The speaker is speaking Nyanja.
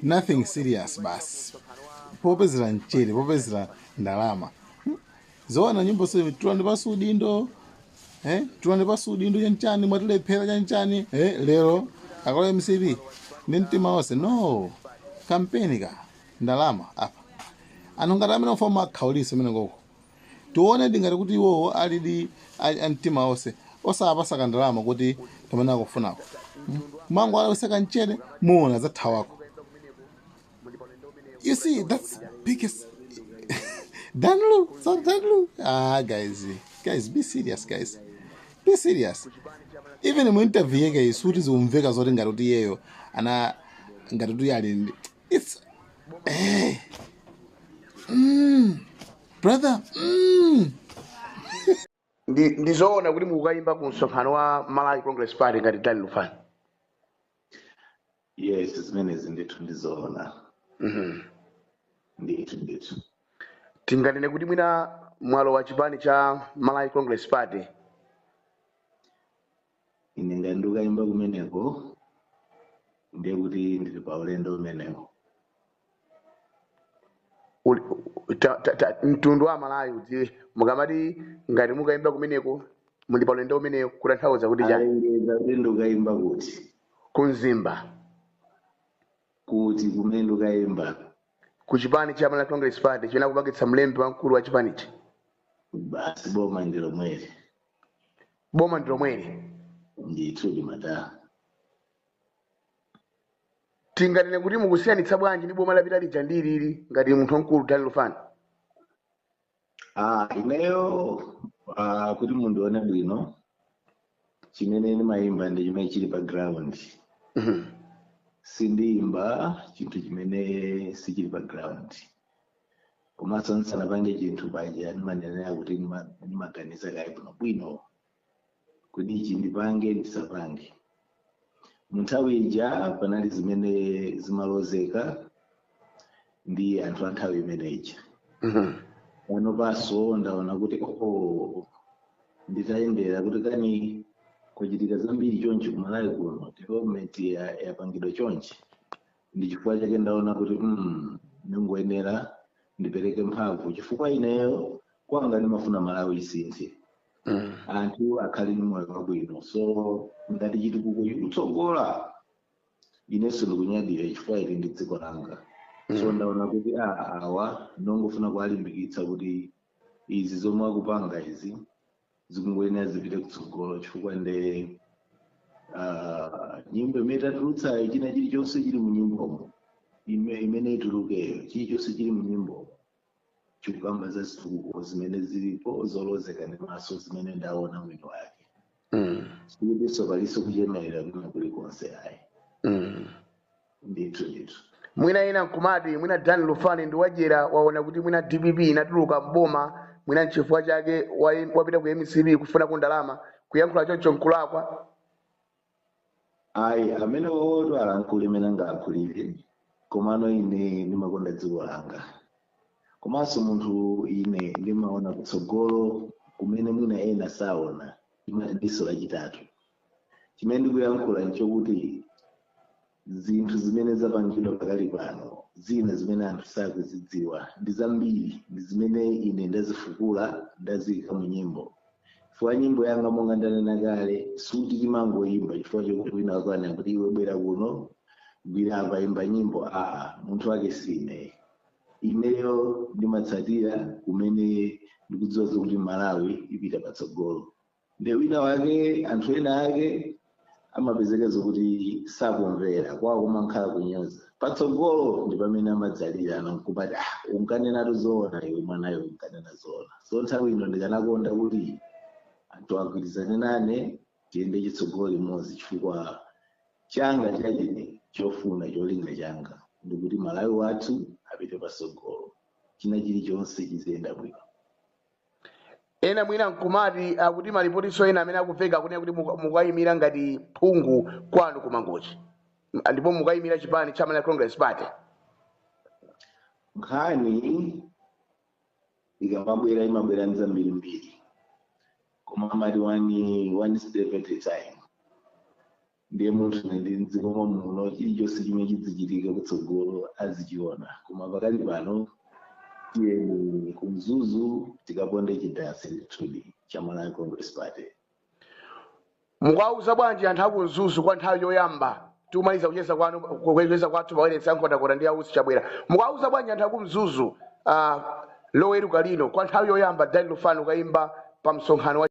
nothing serious basi, popezera mchere, popezera ndalama. Zoona nyimbo so tulande pasudindo, tulande pasudindo chanchani mwatilephera chanchani, lero akola MCB ndi mtima wonse. No, kampeni ka ndalama apa anongati amene ofoma akhawulise amene ngoko tione ndingati kuti iwowo alidi mtima wonse osapasaka ndalama kuti pamene akufunako mango alaweseka mchere muona zathawako. You see, that's biggest Danlu. Guys, be serious, guys. Be serious. Even mu interview guys, suti zomveka zoti ngati kuti yeyo ana ngati kuti ali it's brother ndizoona kuti mukukayimba ku msonkhano wa Malawi Congress Party ngati Daniel Lufani. Yes, zimenezi ndithu ndizoona. Ndithu tinganene kuti mwina mwalo wa chipani cha Malawi Congress Party ine ngandikayimba kumeneko ndiye kuti ndili pa ulendo umenewo. mtundu wa Malawi udziwe mukamati ngati mukayimba kumeneko muli pa ulendo umenewo kutanthauza kuti ndikayimba kuti kunzimba kuti kumene ndikayimba ku chipani cha Malawi Congress Party chimene akupangitsa mlembi wamkulu wa chipanichi. basi boma ndilo mwere ndithu limata. tinganene kuti mukusiyanitsa bwanji ndi boma lapita lija ndilili ngati munthu wamkulu Daniel Lufani? Ineyo kuti mundione bwino chimene ndimayimba ndi chimene chili pa ground. Sindiyimba chinthu chimene sichili pa ground. Komanso ndisanapange chinthu paja ndimanenera kuti ndimaganiza kayi bwino kuti ichi ndipange ndisapange. Munthawi ija panali zimene zimalozeka ndi anthu a nthawi imeneyi. Pano paso ndaona kuti nditayendera kuti kani kuchitika zambiri chonchi kumalawi kuno development yapangidwa chonchi ndi chifukwa chake ndaona kuti ndingoyenera ndipereke mphamvu chifukwa ineyo kwanga ndimafuna Malawi isinthe. Anthu akhale ndi moyo wabwino, so ngati chitukuko chikutsogola inenso ndikunyadira chifukwa ili ndi dziko langa. So ndaona kuti awa ndongofuna kuwalimbikitsa kuti izi zomwe akupanga izi zikungoyenera zipite kutsogolo chifukwa nde nyimbo imene tatulutsayo china chilichonse chili mu nyimbomo imene itulukeyo chilichonse chili mu nyimbomo chikukamba za zitukuko zimene zilipo zolozeka ndi maso zimene ndaona mwino wake. Sikutinso paliso kuchemerera kuna kulikonse ayi. Ndithu. Mwina ina nkumati mwina Daniel Lufani ndi wajera waona kuti mwina DPP inatuluka mboma mwina nchifukwa chake wapita ku MCB kufuna kundalama kuyankhula choncho nkulakwa. Ayi amene woto alankhule imene ngalankhulire komano ine ndimakonda dziko langa. Komanso munthu ine ndimaona kutsogolo kumene mwina ena saona diso lachitatu. Chimene ndikuyankhula nchokuti zinthu zimene zapangidwa pakali pano zina zimene anthu sakuzidziwa ndi zambiri ndi zimene ine ndazifukula ndaziyika mu nyimbo. Chifukwa nyimbo yanga monga ndanena kale suti timangoyimba chifukwa chokuti wina akwana kuti iwe bwera kuno gwira apa imba nyimbo. Munthu wake sine ineyo ndimatsatira kumene ndikudziwa kuti Malawi ipita patsogolo. Nde wina wake anthu ena ake amapezeka kuti sakumvera kwawo kumakhala kunyoza. Patsogolo ndi pamene amadzalira anakupati unkanena zoona iwe mwanayo unkanena zoona. So nthawi ino ndikanakonda kuti anthu agwirizane nane tiyende chitsogolo limodzi chifukwa changa chachine chofuna cholinga changa ndikuti Malawi wathu apite patsogolo china chilichonse chiziyenda bwino. Ena mwina nkumati akuti malipotiso ena amene akuveka kunena kuti mukayimira ngati phungu kwanu kumangochi ndipo mukayimira chipani cha Malawi Congress Party. Nkhani ikamabwera imabwera nzambirimbiri koma amati one step at a time. ndiye munthu ndi mdziko muno chilichonse chimene chidzichitika kutsogolo azichiona. Koma pakali pano tiyeni kumzuzu tikaponde chidasi ndithudi cha Malawi Congress Party. Mukauza bwanji anthu akumzuzu kwa nthawi yoyamba tumaliza kucheza kwanu kukweza kwathu pawayeretsa nkhotakota ndi ausi chabwera. Mukauza bwanji anthu akumzuzu loweruka lino kwa nthawi yoyamba Daniel Lufano kayimba pa msonkhano wa